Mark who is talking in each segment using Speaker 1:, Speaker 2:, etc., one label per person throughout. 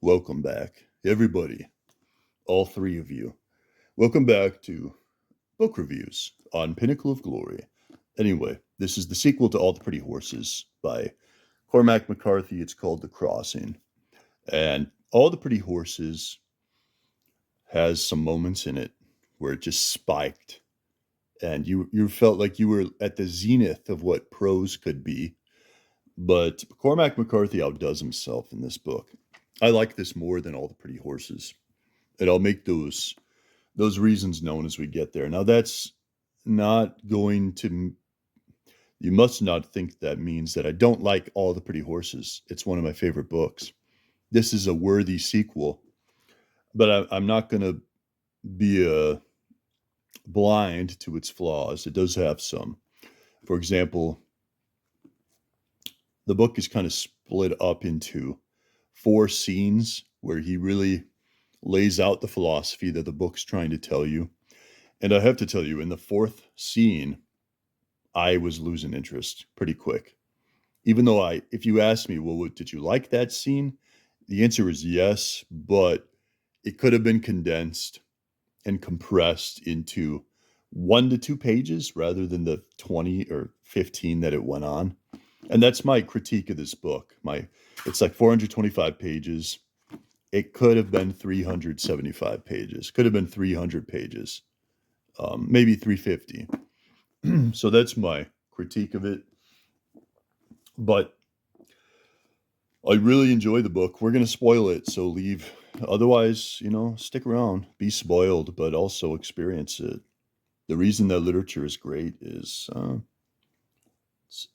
Speaker 1: Welcome back, everybody, all three of you. Welcome back to Book Reviews on Pinnacle of Glory. Anyway, this is the sequel to All the Pretty Horses by Cormac McCarthy. It's called The Crossing. And All the Pretty Horses has some moments in it where it just spiked. And you felt like you were at the zenith of what prose could be. But Cormac McCarthy outdoes himself in this book. I like this more than All the Pretty Horses. And I'll make those reasons known as we get there. Now, that's not going to, you must not think that means that I don't like All the Pretty Horses. It's one of my favorite books. This is a worthy sequel, but I'm not going to be blind to its flaws. It does have some. For example, the book is kind of split up into four scenes where he really lays out the philosophy that the book's trying to tell you. And I have to tell you, in the fourth scene, I was losing interest pretty quick. Even though if you ask me, well, did you like that scene? The answer is yes, but it could have been condensed and compressed into 1 to 2 pages rather than the 20 or 15 that it went on. And that's my critique of this book. It's like 425 pages. It could have been 375 pages, could have been 300 pages, maybe 350. So that's my critique of it. But I really enjoy the book. We're going to spoil it, so leave. Otherwise, stick around, be spoiled, but also experience it. The reason that literature is great is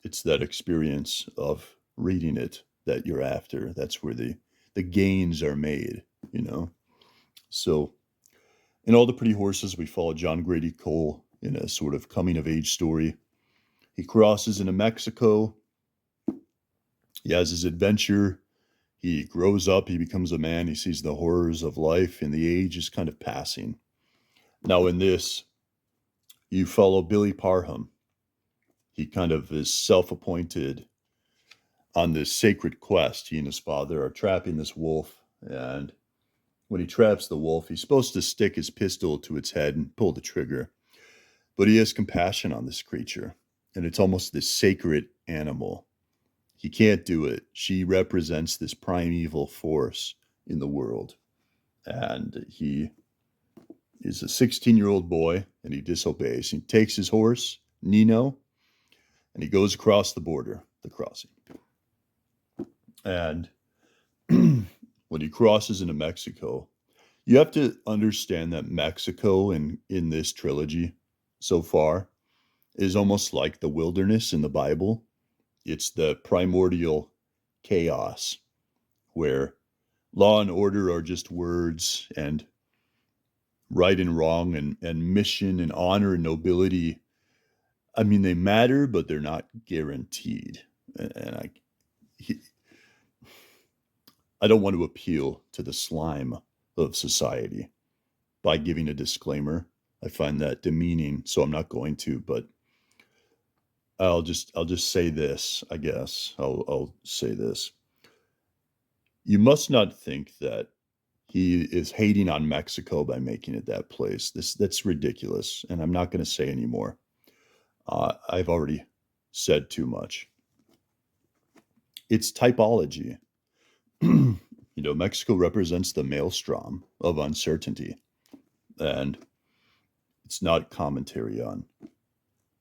Speaker 1: it's that experience of reading it that you're after. That's where the gains are made. So in All the Pretty Horses, we follow John Grady Cole in a sort of coming of age story. He crosses into Mexico. He has his adventure. He grows up. He becomes a man. He sees the horrors of life, and the age is kind of passing. Now, in this, you follow Billy Parham. He kind of is self-appointed on this sacred quest. He and his father are trapping this wolf, and when he traps the wolf, he's supposed to stick his pistol to its head and pull the trigger. But he has compassion on this creature, and it's almost this sacred animal. He can't do it. She represents this primeval force in the world. And he is a 16-year-old boy, and he disobeys. He takes his horse, Nino, and he goes across the border, the crossing. And when he crosses into Mexico, you have to understand that Mexico in this trilogy so far is almost like the wilderness in the Bible. It's the primordial chaos where law and order are just words, and right and wrong and mission and honor and nobility. I mean, they matter, but they're not guaranteed. And I don't want to appeal to the slime of society by giving a disclaimer. I find that demeaning, so I'm not going to, but I'll just say this, I guess. I'll say this. You must not think that he is hating on Mexico by making it that place. That's ridiculous, and I'm not going to say anymore. I've already said too much. It's typology. Mexico represents the maelstrom of uncertainty, and it's not commentary on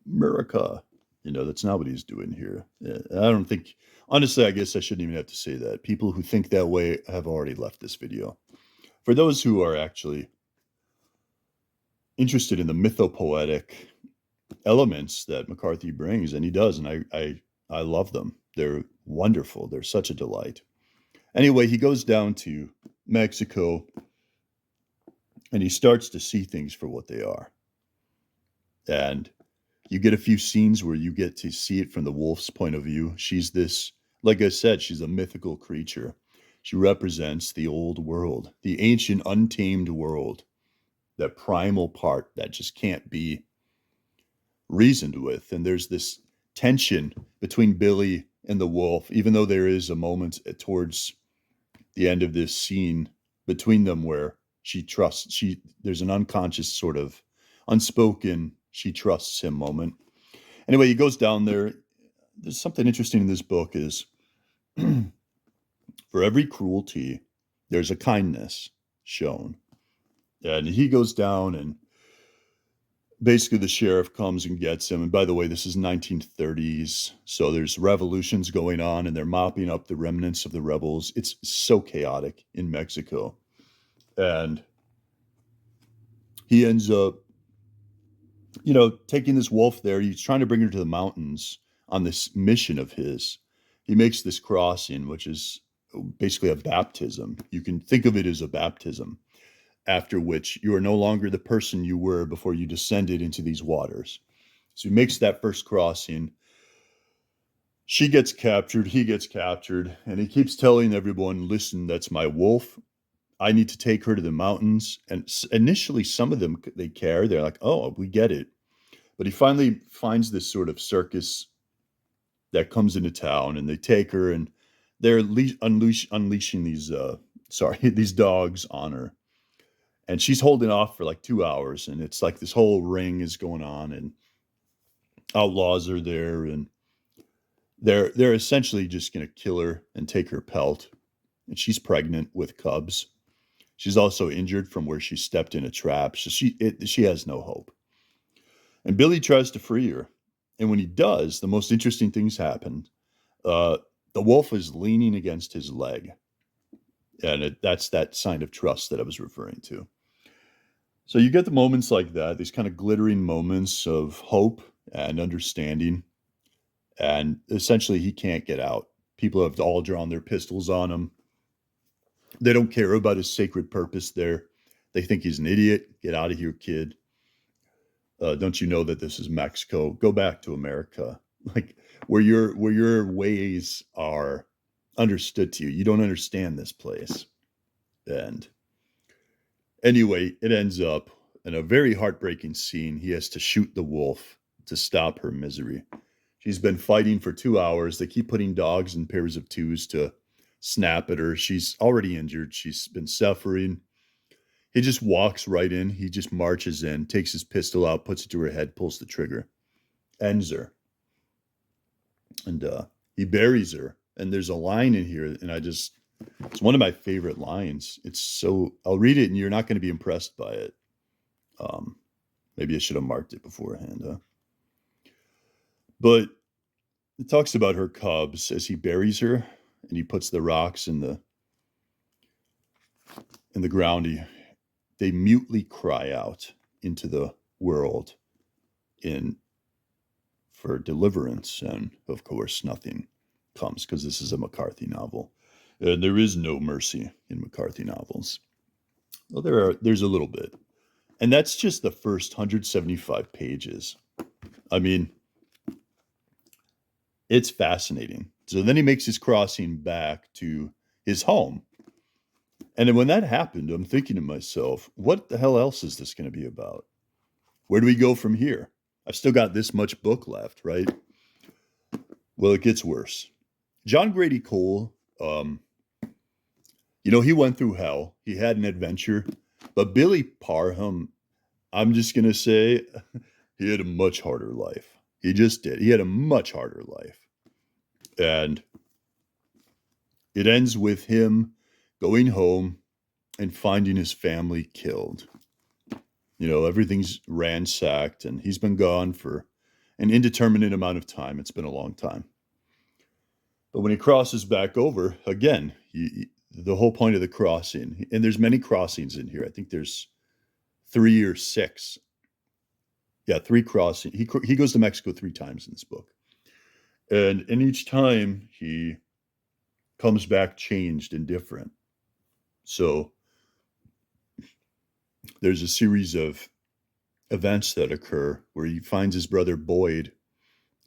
Speaker 1: America. That's not what he's doing here. I don't think, honestly, I guess I shouldn't even have to say that. People who think that way have already left this video. For those who are actually interested in the mythopoetic elements that McCarthy brings, and he does, and I love them. They're wonderful. They're such a delight. Anyway, he goes down to Mexico, and he starts to see things for what they are. And you get a few scenes where you get to see it from the wolf's point of view. She's this, like I said, she's a mythical creature. She represents the old world, the ancient, untamed world, that primal part that just can't be reasoned with. And there's this tension between Billy and the wolf, even though there is a moment towards the end of this scene between them where there's an unconscious sort of unspoken she trusts him moment. Anyway, he goes down there. There's something interesting in this book is for every cruelty, there's a kindness shown. And he goes down, and basically the sheriff comes and gets him. And by the way, this is 1930s. So there's revolutions going on, and they're mopping up the remnants of the rebels. It's so chaotic in Mexico. And he ends up, taking this wolf there. He's trying to bring her to the mountains on this mission of his. He makes this crossing, which is basically a baptism. You can think of it as a baptism, after which you are no longer the person you were before you descended into these waters. So he makes that first crossing. She gets captured, he gets captured, and he keeps telling everyone, listen, that's my wolf. I need to take her to the mountains. And initially, some of them, they care. They're like, oh, we get it. But he finally finds this sort of circus that comes into town, and they take her, and they're unleashing these, these dogs on her. And she's holding off for like 2 hours, and it's like this whole ring is going on, and outlaws are there, and they're essentially just going to kill her and take her pelt. And she's pregnant with cubs. She's also injured from where she stepped in a trap, so she has no hope. And Billy tries to free her, and when he does, the most interesting things happen. The wolf is leaning against his leg, and that's that sign of trust that I was referring to. So you get the moments like that, these kind of glittering moments of hope and understanding. And essentially, he can't get out. People have all drawn their pistols on him. They don't care about his sacred purpose there. They think he's an idiot. Get out of here, kid. Don't you know that this is Mexico? Go back to America, like where your ways are understood to you. You don't understand this place. And anyway, it ends up in a very heartbreaking scene. He has to shoot the wolf to stop her misery. She's been fighting for 2 hours. They keep putting dogs in pairs of twos to snap at her. She's already injured. She's been suffering. He just walks right in. He just marches in, takes his pistol out, puts it to her head, pulls the trigger, ends her. And he buries her. And there's a line in here, and it's one of my favorite lines. I'll read it, and you're not going to be impressed by it. Maybe I should have marked it beforehand. But it talks about her cubs as he buries her, and he puts the rocks in the ground. They mutely cry out into the world for deliverance, and of course nothing comes because this is a McCarthy novel. There is no mercy in McCarthy novels. Well, there's a little bit, and that's just the first 175 pages. I mean, it's fascinating. So then he makes his crossing back to his home. And then when that happened, I'm thinking to myself, what the hell else is this going to be about? Where do we go from here? I've still got this much book left, right? Well, it gets worse. John Grady Cole, he went through hell. He had an adventure. But Billy Parham, I'm just going to say, he had a much harder life. He just did. He had a much harder life. And it ends with him going home and finding his family killed. Everything's ransacked, and he's been gone for an indeterminate amount of time. It's been a long time. But when he crosses back over, again, the whole point of the crossing, and there's many crossings in here. I think there's 3 or 6. Yeah, 3 crossings. He goes to Mexico 3 times in this book. And in each time, he comes back changed and different. So there's a series of events that occur where he finds his brother Boyd,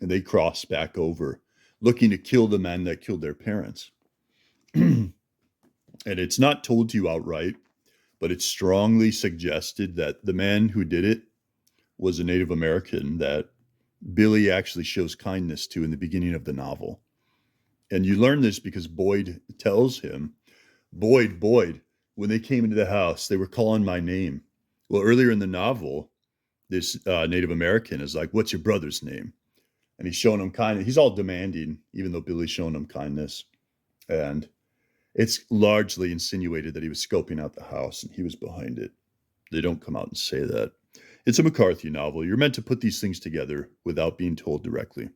Speaker 1: and they cross back over, looking to kill the men that killed their parents. And it's not told to you outright, but it's strongly suggested that the man who did it was a Native American that Billy actually shows kindness to in the beginning of the novel. And you learn this because Boyd tells him, Boyd. When they came into the house, they were calling my name. Well, earlier in the novel, this Native American is like, "What's your brother's name?" And he's showing him kindness. He's all demanding, even though Billy's showing him kindness. And it's largely insinuated that he was scoping out the house and he was behind it. They don't come out and say that. It's a McCarthy novel. You're meant to put these things together without being told directly.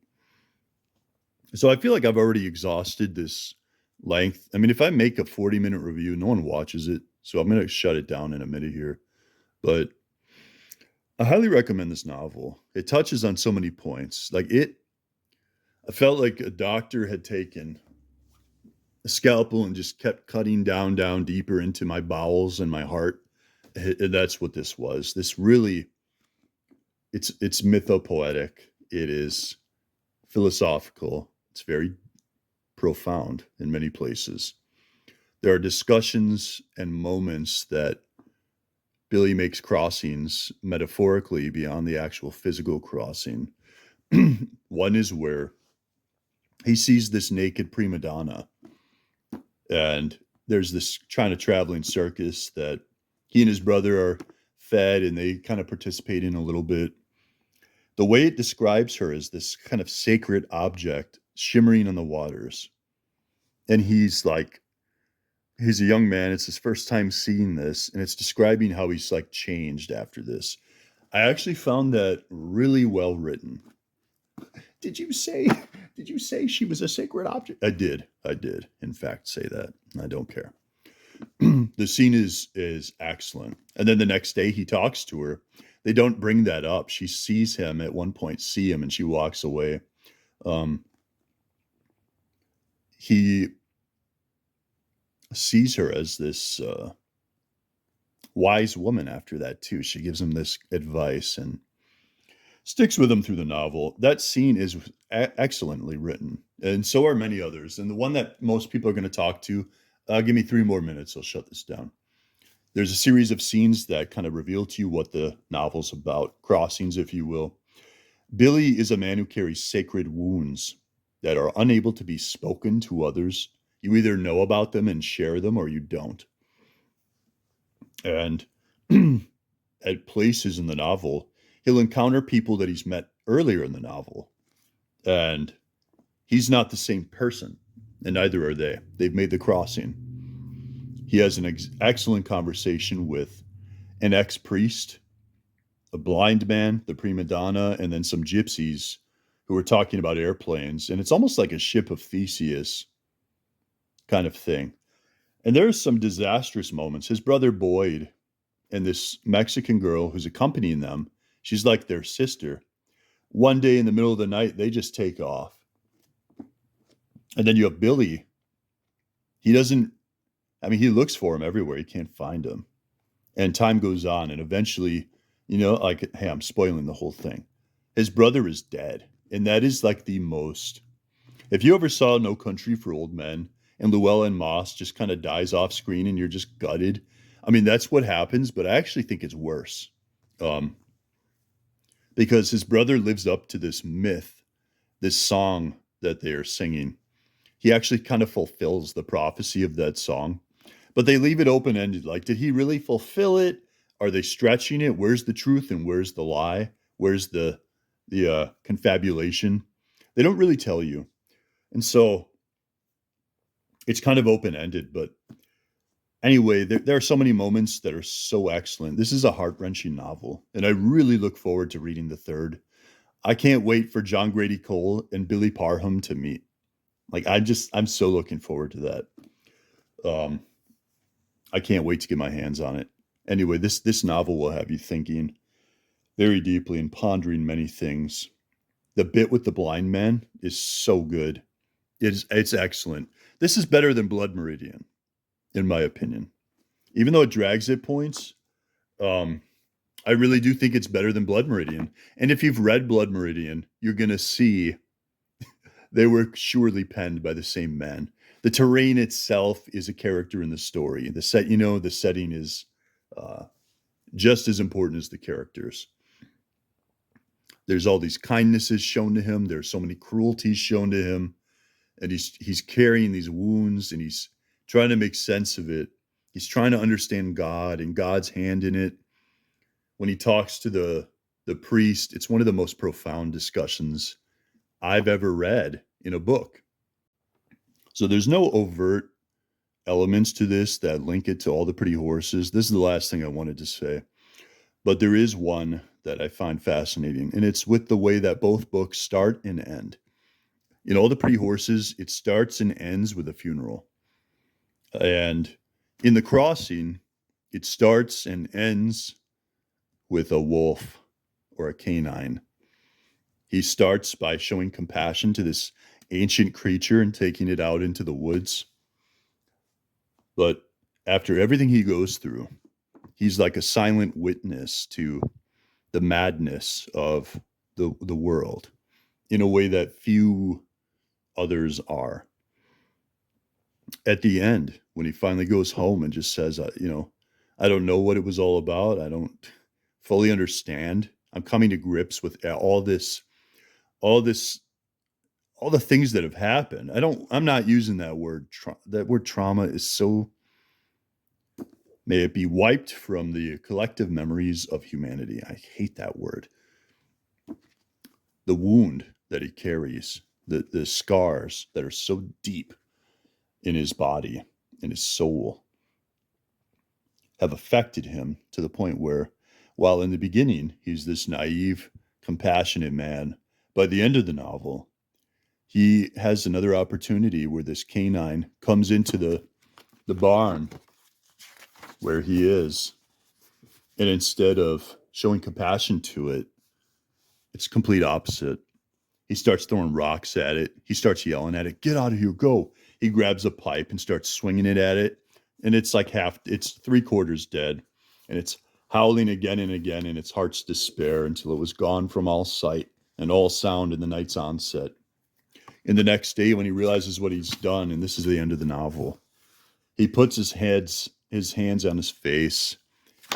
Speaker 1: So I feel like I've already exhausted this length. I mean, if I make a 40-minute review, no one watches it. So I'm going to shut it down in a minute here. But I highly recommend this novel. It touches on so many points. I felt like a doctor had taken a scalpel and just kept cutting down deeper into my bowels and my heart. And that's what this was. This really, it's mythopoetic. It is philosophical. It's very profound in many places. There are discussions and moments that Billy makes crossings metaphorically beyond the actual physical crossing. One is where he sees this naked prima donna, and there's this China traveling circus that he and his brother are fed, and they kind of participate in a little bit. The way it describes her is this kind of sacred object shimmering on the waters. And he's a young man. It's his first time seeing this, and it's describing how he's like changed after this. I actually found that really well written. Did you say she was a sacred object? I did. In fact, say that. I don't care. The scene is excellent. And then the next day he talks to her. They don't bring that up. She sees him at one point, and she walks away. He sees her as this wise woman after that too. She gives him this advice and sticks with him through the novel. That scene is excellently written, and so are many others. And the one that most people are going to talk to, give me 3 more minutes, I'll shut this down. There's a series of scenes that kind of reveal to you what the novel's about, crossings, if you will. Billy is a man who carries sacred wounds that are unable to be spoken to others. You either know about them and share them or you don't. And at places in the novel, he'll encounter people that he's met earlier in the novel. And he's not the same person, and neither are they. They've made the crossing. He has an excellent conversation with an ex-priest, a blind man, the prima donna, and then some gypsies who are talking about airplanes. And it's almost like a ship of Theseus kind of thing. And there's some disastrous moments. His brother Boyd and this Mexican girl who's accompanying them, she's like their sister. One day in the middle of the night, they just take off. And then you have Billy. He looks for him everywhere. He can't find him. And time goes on. And eventually, hey, I'm spoiling the whole thing. His brother is dead. And that is like the most. If you ever saw No Country for Old Men and Llewellyn Moss just kind of dies off screen and you're just gutted, that's what happens. But I actually think it's worse. Because his brother lives up to this myth, this song that they are singing. He actually kind of fulfills the prophecy of that song, but they leave it open-ended. Like, did he really fulfill it? Are they stretching it? Where's the truth and where's the lie? Where's the confabulation? They don't really tell you. And so it's kind of open-ended, but anyway, there are so many moments that are so excellent. This is a heart-wrenching novel, and I really look forward to reading the third. I can't wait for John Grady Cole and Billy Parham to meet. I'm so looking forward to that. I can't wait to get my hands on it. Anyway, this novel will have you thinking very deeply and pondering many things. The bit with the blind man is so good. It's excellent. This is better than Blood Meridian, in my opinion. Even though it drags at points, I really do think it's better than Blood Meridian. And if you've read Blood Meridian, you're going to see they were surely penned by the same man. The terrain itself is a character in the story. The setting is just as important as the characters. There's all these kindnesses shown to him. There's so many cruelties shown to him. And he's carrying these wounds and he's trying to make sense of it. He's trying to understand God and God's hand in it. When he talks to the priest, it's one of the most profound discussions I've ever read in a book. So there's no overt elements to this that link it to all the pretty horses. This is the last thing I wanted to say. But there is one that I find fascinating, and it's with the way that both books start and end. In All the Pretty Horses, it starts and ends with a funeral. And in The Crossing, it starts and ends with a wolf or a canine. He starts by showing compassion to this ancient creature and taking it out into the woods. But after everything he goes through, he's like a silent witness to the madness of the world in a way that few others are. At the end, when he finally goes home and just says, I don't know what it was all about. I don't fully understand. I'm coming to grips with all the things that have happened. I'm not using that word. That word trauma is so, may it be wiped from the collective memories of humanity. I hate that word. The wound that he carries, the scars that are so deep in his body, in his soul, have affected him to the point where, while in the beginning, he's this naive, compassionate man, by the end of the novel, he has another opportunity where this canine comes into the barn where he is. And instead of showing compassion to it, it's complete opposite. He starts throwing rocks at it. He starts yelling at it, "Get out of here, go." He grabs a pipe and starts swinging it at it. And it's like it's 3/4 dead. And it's howling again and again in its heart's despair until it was gone from all sight and all sound in the night's onset. And the next day, when he realizes what he's done, and this is the end of the novel, he puts his hands on his face,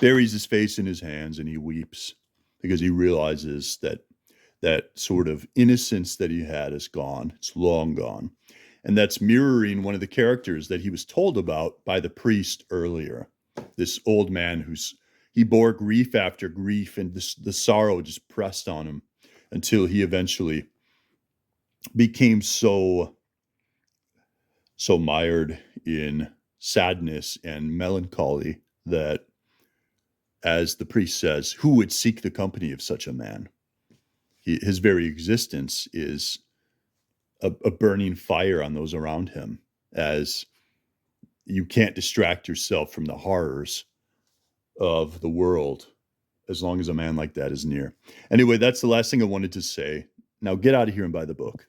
Speaker 1: buries his face in his hands, and he weeps because he realizes that sort of innocence that he had is gone. It's long gone. And that's mirroring one of the characters that he was told about by the priest earlier. This old man he bore grief after grief, and the sorrow just pressed on him until he eventually became so mired in sadness and melancholy that, as the priest says, who would seek the company of such a man? His very existence is a burning fire on those around him, as you can't distract yourself from the horrors of the world as long as a man like that is near. Anyway, that's the last thing I wanted to say. Now get out of here and buy the book.